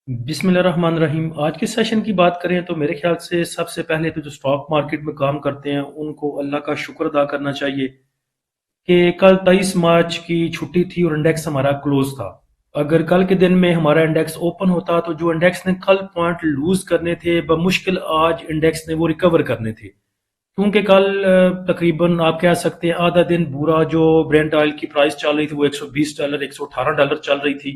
बिस्मिल्लाह रहमान रहीम। आज के सेशन की बात करें तो मेरे ख्याल से सबसे पहले तो जो स्टॉक मार्केट में काम करते हैं उनको अल्लाह का शुक्र अदा करना चाहिए कि कल 23 मार्च की छुट्टी थी और इंडेक्स हमारा क्लोज था। अगर कल के दिन में हमारा इंडेक्स ओपन होता तो जो इंडेक्स ने कल पॉइंट लूज करने थे बमुश्किल आज इंडेक्स ने वो रिकवर करने थे, क्योंकि कल तकरीबन आप कह सकते हैं आधा दिन पूरा जो ब्रेंट ऑयल की प्राइस चल रही थी वो $120 $118 चल रही थी।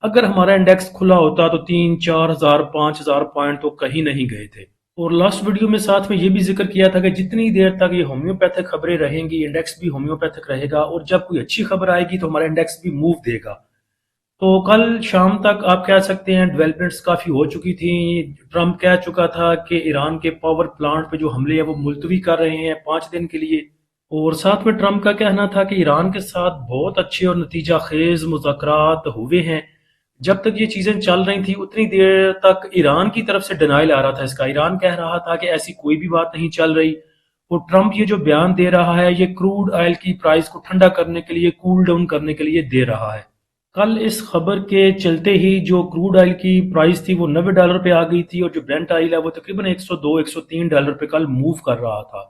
अगर हमारा इंडेक्स खुला होता तो 3-4 हज़ार 5 हज़ार पॉइंट तो कहीं नहीं गए थे। और लास्ट वीडियो में साथ में ये भी जिक्र किया था कि जितनी देर तक ये होम्योपैथिक खबरें रहेंगी इंडेक्स भी होम्योपैथिक रहेगा, और जब कोई अच्छी खबर आएगी तो हमारा इंडेक्स भी मूव देगा। तो कल शाम तक आप कह सकते हैं डेवलपमेंट्स काफ़ी हो चुकी थी। ट्रंप कह चुका था कि ईरान के पावर प्लांट पे जो हमले हैं वो मुलतवी कर रहे हैं 5 दिन के लिए। और साथ में ट्रंप का कहना था कि ईरान के साथ बहुत अच्छे और नतीजा खेज मुज़ाकरात हुए हैं। जब तक ये चीज़ें चल रही थी उतनी देर तक ईरान की तरफ से डिनाइल आ रहा था इसका। ईरान कह रहा था कि ऐसी कोई भी बात नहीं चल रही। और ट्रंप ये जो बयान दे रहा है ये क्रूड ऑयल की प्राइस को ठंडा करने के लिए, कूल डाउन करने के लिए दे रहा है। कल इस खबर के चलते ही जो क्रूड ऑयल की प्राइस थी वो $90 पे आ गई थी, और जो ब्रेंट ऑयल है वो तकरीबन $102-103 पे कल मूव कर रहा था।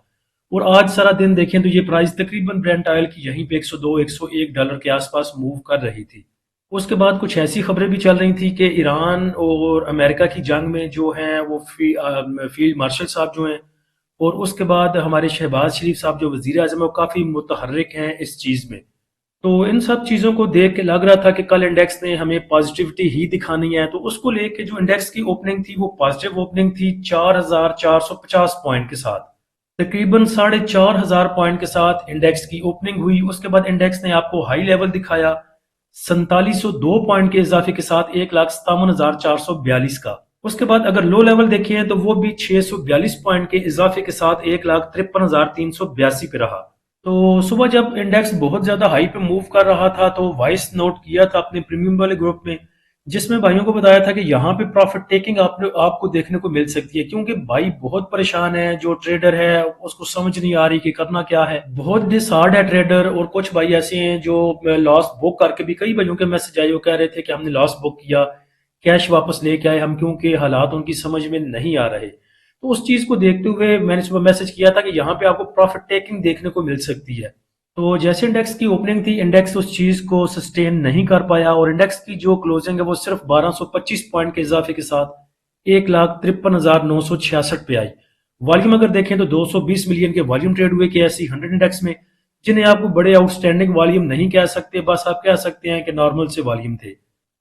और आज सारा दिन देखें तो ये प्राइस तकरीबन ब्रेंट ऑयल की यहीं पे $102-101 के आसपास मूव कर रही थी। उसके बाद कुछ ऐसी खबरें भी चल रही थी कि ईरान और अमेरिका की जंग में जो हैं वो फील्ड मार्शल साहब जो हैं, और उसके बाद हमारे शहबाज शरीफ साहब जो वजीर आजम है वो काफ़ी मुतहर्रिक हैं इस चीज़ में। तो इन सब चीज़ों को देख के लग रहा था कि कल इंडेक्स ने हमें पॉजिटिविटी ही दिखानी है, तो उसको लेके जो इंडेक्स की ओपनिंग थी वो पॉजिटिव ओपनिंग थी 4,450 पॉइंट के साथ। तकरीबन 4,500 पॉइंट के साथ इंडेक्स की ओपनिंग हुई। उसके बाद इंडेक्स ने आपको हाई लेवल दिखाया 4702 पॉइंट के इजाफे के साथ 1,57,442 का। उसके बाद अगर लो लेवल देखें तो वो भी 642 पॉइंट के इजाफे के साथ 1,53,382 पे रहा। तो सुबह जब इंडेक्स बहुत ज़्यादा हाई पे मूव कर रहा था तो वॉइस नोट किया था अपने प्रीमियम वाले ग्रुप में, जिसमें भाइयों को बताया था कि यहाँ पे प्रॉफिट टेकिंग आपको देखने को मिल सकती है, क्योंकि भाई बहुत परेशान है। जो ट्रेडर है उसको समझ नहीं आ रही कि करना क्या है, बहुत डिसहार्ड है ट्रेडर। और कुछ भाई ऐसे हैं जो लॉस बुक करके भी, कई भाइयों के मैसेज आए वो कह रहे थे कि हमने लॉस बुक किया, कैश वापस लेके आए हम, क्योंकि हालात उनकी समझ में नहीं आ रहे। तो उस चीज़ को देखते हुए मैंने सुबह मैसेज किया था कि यहाँ पे आपको प्रॉफिट टेकिंग देखने को मिल सकती है। तो जैसे इंडेक्स की ओपनिंग थी इंडेक्स उस चीज़ को सस्टेन नहीं कर पाया, और इंडेक्स की जो क्लोजिंग है वो सिर्फ 1225 पॉइंट के इजाफे के साथ 1,53,966 पे आई। वॉल्यूम अगर देखें तो 220 मिलियन के वॉल्यूम ट्रेड हुए के ऐसी 100 इंडेक्स में, जिन्हें आपको बड़े आउटस्टैंडिंग वॉल्यूम नहीं कह सकते, बस आप कह सकते हैं कि नॉर्मल से वॉल्यूम थे।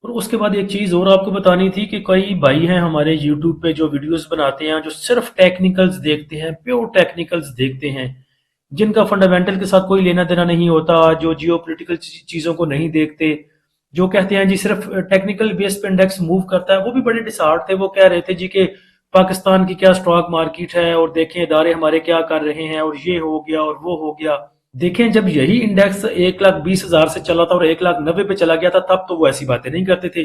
और उसके बाद एक चीज़ और आपको बतानी थी कि कई भाई हैं हमारे यूट्यूब पे जो वीडियोस बनाते हैं जो सिर्फ टेक्निकल्स देखते हैं, प्योर टेक्निकल्स देखते हैं, जिनका फंडामेंटल के साथ कोई लेना देना नहीं होता, जो जियो पोलिटिकल चीज़ों को नहीं देखते, जो कहते हैं जी सिर्फ टेक्निकल बेस पे इंडेक्स मूव करता है। वो भी बड़े डिसहार्ट थे। वो कह रहे थे जी कि पाकिस्तान की क्या स्टॉक मार्केट है और देखें इदारे हमारे क्या कर रहे हैं, और ये हो गया और वो हो गया। देखें जब यही इंडेक्स 1,20,000 से चला था और 1,90,000 पे चला गया था तब तो वो ऐसी बातें नहीं करते थे।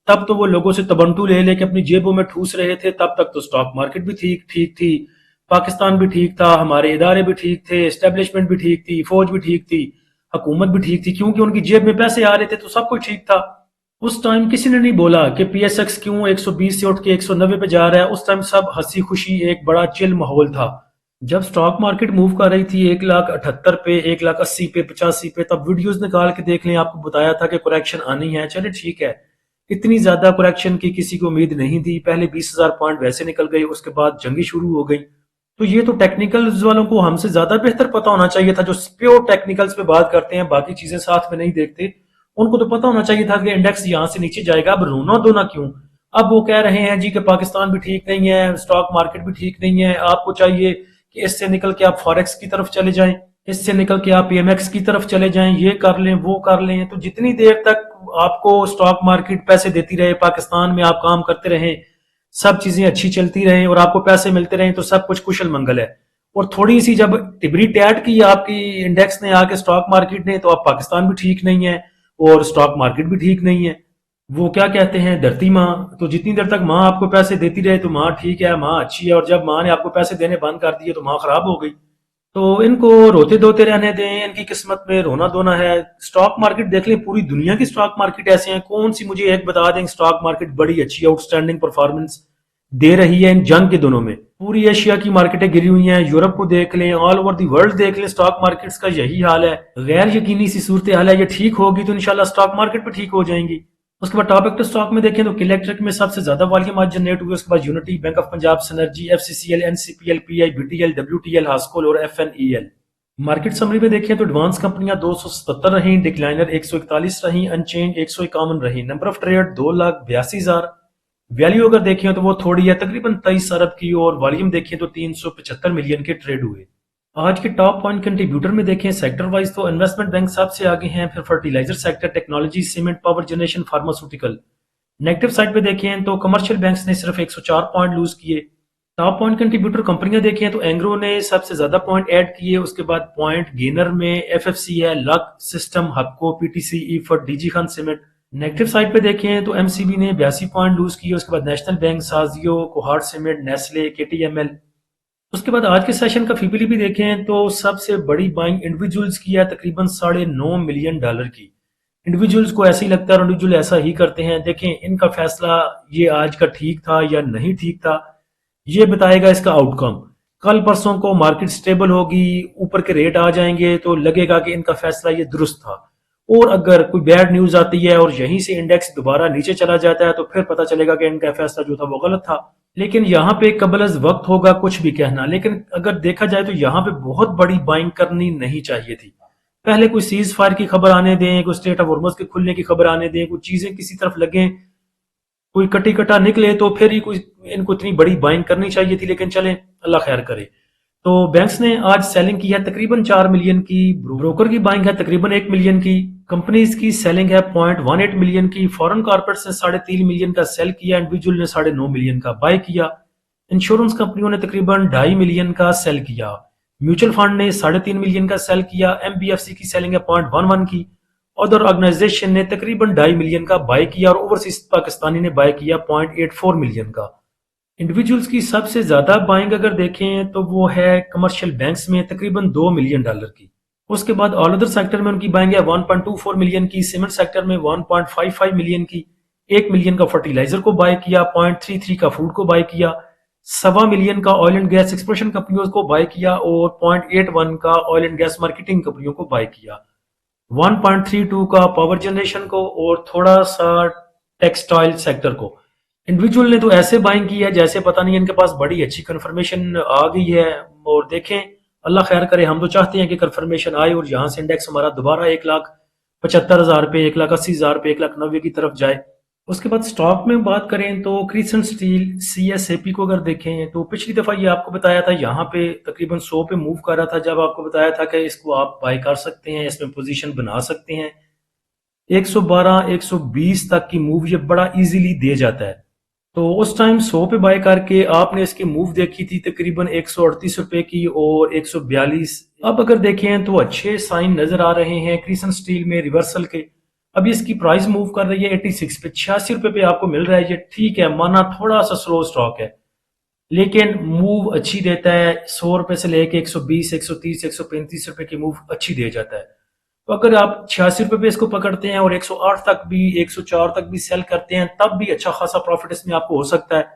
तब तो वो लोगों से तबंटू ले लेके अपनी जेबों में ठूस रहे थे। तब तक तो स्टॉक मार्केट भी ठीक ठीक थी, पाकिस्तान भी ठीक था, हमारे इदारे भी ठीक थे, एस्टेब्लिशमेंट भी ठीक थी, फौज भी ठीक थी, हुकूमत भी ठीक थी, क्योंकि उनकी जेब में पैसे आ रहे थे तो सब कुछ ठीक था। उस टाइम किसी ने नहीं बोला कि पीएसएक्स क्यों 120 से उठ के 190 पे जा रहा है। उस टाइम सब हंसी खुशी एक बड़ा चिल माहौल था। जब स्टॉक मार्केट मूव कर रही थी 1,78,000 पे, 1,80,000 पे, 85 पे, तब वीडियोस निकाल के देख लें, आपको बताया था कि करेक्शन आनी है। चले ठीक है, इतनी ज्यादा करेक्शन की किसी को उम्मीद नहीं थी। पहले 20,000 पॉइंट वैसे निकल गए, उसके बाद जंगी शुरू हो गई। तो ये तो टेक्निकल्स वालों को हमसे ज्यादा बेहतर पता होना चाहिए था, जो प्योर टेक्निकल्स पे बात करते हैं, बाकी चीजें साथ में नहीं देखते। उनको तो पता होना चाहिए था कि इंडेक्स यहाँ से नीचे जाएगा। अब रोना धोना क्यों? अब वो कह रहे हैं जी कि पाकिस्तान भी ठीक नहीं है, स्टॉक मार्केट भी ठीक नहीं है, आपको चाहिए कि इससे निकल के आप फॉरेक्स की तरफ चले जाएं, इससे निकल के आप पीएमएक्स की तरफ चले जाएं, ये कर लें वो कर लें। तो जितनी देर तक आपको स्टॉक मार्केट पैसे देती रहे, पाकिस्तान में आप काम करते रहें, सब चीजें अच्छी चलती रहें और आपको पैसे मिलते रहें, तो सब कुछ कुशल मंगल है। और थोड़ी सी जब टिबरी टैट की आपकी इंडेक्स ने आके स्टॉक मार्केट ने, तो अब पाकिस्तान भी ठीक नहीं है और स्टॉक मार्केट भी ठीक नहीं है। वो क्या कहते हैं, धरती माँ। तो जितनी देर तक माँ आपको पैसे देती रहे तो माँ ठीक है, माँ अच्छी है, और जब माँ ने आपको पैसे देने बंद कर दिए तो माँ खराब हो गई। تو इनको रोते धोते रहने दें, इनकी किस्मत में रोना धोना है। स्टॉक मार्केट देख लें, पूरी दुनिया की स्टॉक मार्केट ऐसे हैं, कौन सी मुझे एक बता दें स्टॉक मार्केट बड़ी अच्छी आउटस्टैंडिंग परफॉर्मेंस दे रही है इन जंग के दिनों में। पूरी एशिया की मार्केटें गिरी हुई हैं, यूरोप को देख लें, ऑल ओवर दी वर्ल्ड देख लें, स्टॉक मार्केट्स का यही हाल है। गैर यकीनी सी सूरत हाल है, ये ठीक होगी तो इंशाल्लाह स्टॉक मार्केट भी ठीक हो जाएंगी। उसके बाद टॉप एक्टर स्टॉक में देखें तो किल इलेक्ट्रिक में सबसे ज्यादा वॉल्यूम आज जनरेट हुए, उसके बाद Unity, Bank of Punjab, Synergy, FCCL, NCPL, PI, BTL, WTL, Hascol और एफएनईएल। मार्केट समरी में देखें तो एडवांस कंपनियां 277 रही, डिक्लाइनर 141 रही, अनचेंज 151 रही, नंबर ऑफ ट्रेड 2,82,000। वैल्यू अगर देखें तो वो थोड़ी है, तकरीबन 23 अरब की, और वॉल्यूम देखें तो 375 मिलियन के ट्रेड हुए। आज के टॉप पॉइंट कंट्रीब्यूटर में देखें सेक्टर वाइज तो इन्वेस्टमेंट बैंक सबसे आगे हैं, फिर fertilizer sector, technology, cement, power generation, pharmaceutical. Negative side पे देखें तो कमर्शियल बैंक्स ने सिर्फ 104 पॉइंट लूज किए। टॉप पॉइंट कंट्रीब्यूटर कंपनियां देखें तो एंग्रो ने सबसे ज्यादा पॉइंट ऐड किए, उसके बाद पॉइंट गेनर में एफएफसी है, लक सिस्टम, हबको, पीटीसी, ईफट, DG Khan cement. Negative side पे देखें तो एमसीबी ने 82 पॉइंट लूज किए, उसके बाद नेशनल बैंक, साजियो, कोहार्ट सीमेंट, नेस्ले, केटीएमएल। उसके बाद आज के सेशन का फीबीली भी देखें तो सबसे बड़ी बाइंग इंडिविजुअल्स की है, तकरीबन $9.5 मिलियन की। इंडिविजुअल्स को ऐसे ही लगता है इंडिविजुअल ऐसा ही करते हैं। देखें इनका फैसला ये आज का ठीक था या नहीं ठीक था, ये बताएगा इसका आउटकम। कल परसों को मार्केट स्टेबल होगी, ऊपर के रेट आ जाएंगे तो लगेगा कि इनका फैसला ये दुरुस्त था, और अगर कोई बैड न्यूज आती है और यहीं से इंडेक्स दोबारा नीचे चला जाता है तो फिर पता चलेगा कि इनका फैसला जो था वो गलत था। लेकिन यहाँ पे कबल अज वक्त होगा कुछ भी कहना, लेकिन अगर देखा जाए तो यहाँ पे बहुत बड़ी बाइंग करनी नहीं चाहिए थी। पहले कोई सीज फायर की खबर आने दें, कोई स्टेट ऑफ हॉर्मस के खुलने की खबर आने दें, कोई चीजें किसी तरफ लगे, कोई कटी कटा निकले तो फिर ही कोई इनको इतनी बड़ी बाइंग करनी चाहिए थी। लेकिन चलें, अल्लाह खैर करे। तो बैंक्स ने आज सेलिंग की है तकरीबन 4 मिलियन की, ब्रोकर की बाइंग है तकरीबन 1 मिलियन की, कंपनीज की सेलिंग है 0.18 मिलियन की, फॉरेन कॉर्पोरेट्स ने 3.5 मिलियन का सेल किया, इंडिविजुअल ने 9.5 मिलियन का बाय किया, इंश्योरेंस कंपनियों ने तकरीबन 2.5 मिलियन का सेल किया, म्यूचुअल फंड ने 3.5 मिलियन का सेल किया, एमबीएफसी की सेलिंग है 0.11 की, अदर ऑर्गेनाइजेशन ने तकरीबन 2.5 मिलियन का बाय किया, और ओवरसीज पाकिस्तानी ने बाय किया 0.84 मिलियन का। इंडिविजुअल्स की सबसे ज्यादा बाइंग अगर देखें तो वो है कमर्शियल बैंक्स में तकरीबन $2 मिलियन की। उसके बाद ऑल अदर सेक्टर में उनकी बाइंग है 1.24 मिलियन की, सीमेंट सेक्टर में 1.55 मिलियन की, 1 मिलियन का फर्टिलाइजर को बाय किया, 0.33 का फूड को बाय किया, 1.25 मिलियन का ऑयल एंड गैस एक्सप्लोरेशन कंपनियों को बाय किया, और 0.81 का ऑयल एंड गैस मार्केटिंग कंपनियों को बाय किया, 1.32 का पावर जनरेशन को, और थोड़ा सा टेक्सटाइल सेक्टर को। इंडिविजुअल ने तो ऐसे बाइंग की है जैसे पता नहीं इनके पास बड़ी अच्छी कंफर्मेशन आ गई है। और देखें, अल्लाह खैर करे, हम तो चाहते हैं कि कंफर्मेशन आए और यहाँ से इंडेक्स हमारा दोबारा 1,75,000 पे, 1,80,000 पे, 1,90,000 की तरफ जाए। उसके बाद स्टॉक में बात करें तो क्रिसेंट स्टील, सीएसएपी को अगर देखें तो पिछली दफा ये आपको बताया था यहाँ पे तकरीबन 100 पे मूव कर रहा था, जब आपको बताया था कि इसको आप बाय कर सकते हैं, इसमें पोजीशन बना सकते हैं। 112, 120 तक की मूव ये बड़ा इजीली दे जाता है। तो उस टाइम 100 पे बाय करके आपने इसकी मूव देखी थी तकरीबन 138 रुपए की और 142। अब अगर देखें तो अच्छे साइन नजर आ रहे हैं क्रिसेंट स्टील में रिवर्सल के। अभी इसकी प्राइस मूव कर रही है 86 पे, 86 रुपए पे आपको मिल रहा है। ये ठीक है, माना थोड़ा सा स्लो स्टॉक है लेकिन मूव अच्छी देता है। 100 रुपए से लेके 120, 130, 135 रुपए की मूव अच्छी दे जाता है। तो अगर आप 86 रुपए पे इसको पकड़ते हैं और 108 तक भी, 104 तक भी सेल करते हैं, तब भी अच्छा खासा प्रॉफिट इसमें आपको हो सकता है।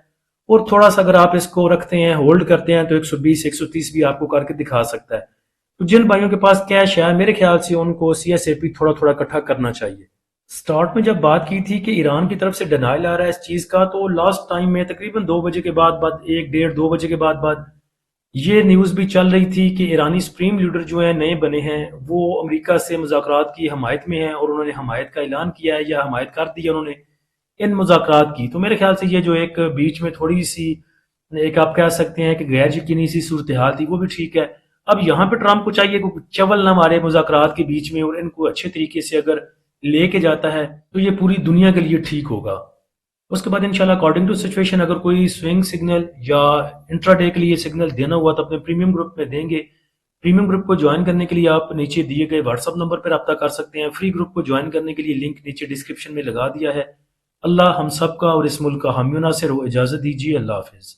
और थोड़ा सा अगर आप इसको रखते हैं, होल्ड करते हैं, तो 120, 130 भी आपको करके दिखा सकता है। तो जिन भाइयों के पास कैश है, मेरे ख्याल से उनको सीएसएपी थोड़ा थोड़ा इकट्ठा करना चाहिए। स्टार्ट में जब बात की थी कि ईरान की तरफ से डिनाइल आ रहा है इस चीज का, तो लास्ट टाइम में तकरीबन 2 बजे के बाद 1, 1:30, 2 बजे के बाद ये न्यूज़ भी चल रही थी कि ईरानी सुप्रीम लीडर जो है नए बने हैं, वो अमेरिका से मुज़ाकरात की हमायत में हैं और उन्होंने हमायत का ऐलान किया है या हमायत कर दी है उन्होंने इन मुज़ाकरात की। तो मेरे ख्याल से ये जो एक बीच में थोड़ी सी, एक आप कह सकते हैं कि गैर यकीनी सी सूरत हाल थी, वो भी ठीक है। अब यहाँ पे ट्रम्प को चाहिए कि चवल ना मारे मुज़ाकरात के बीच में, और इनको अच्छे तरीके से अगर लेके जाता है तो ये पूरी दुनिया के लिए ठीक होगा। उसके बाद इंशाल्लाह अकॉर्डिंग टू सिचुएशन अगर कोई स्विंग सिग्नल या इंट्राडे के लिए सिग्नल देना हुआ तो अपने प्रीमियम ग्रुप में देंगे। प्रीमियम ग्रुप को ज्वाइन करने के लिए आप नीचे दिए गए व्हाट्सएप नंबर पर रब्ता कर सकते हैं। फ्री ग्रुप को ज्वाइन करने के लिए लिंक नीचे डिस्क्रिप्शन में लगा दिया है। अल्लाह हम सब का और इस मुल्क का हामी नासिर हो। इजाज़त दीजिए, अल्लाह हाफिज़।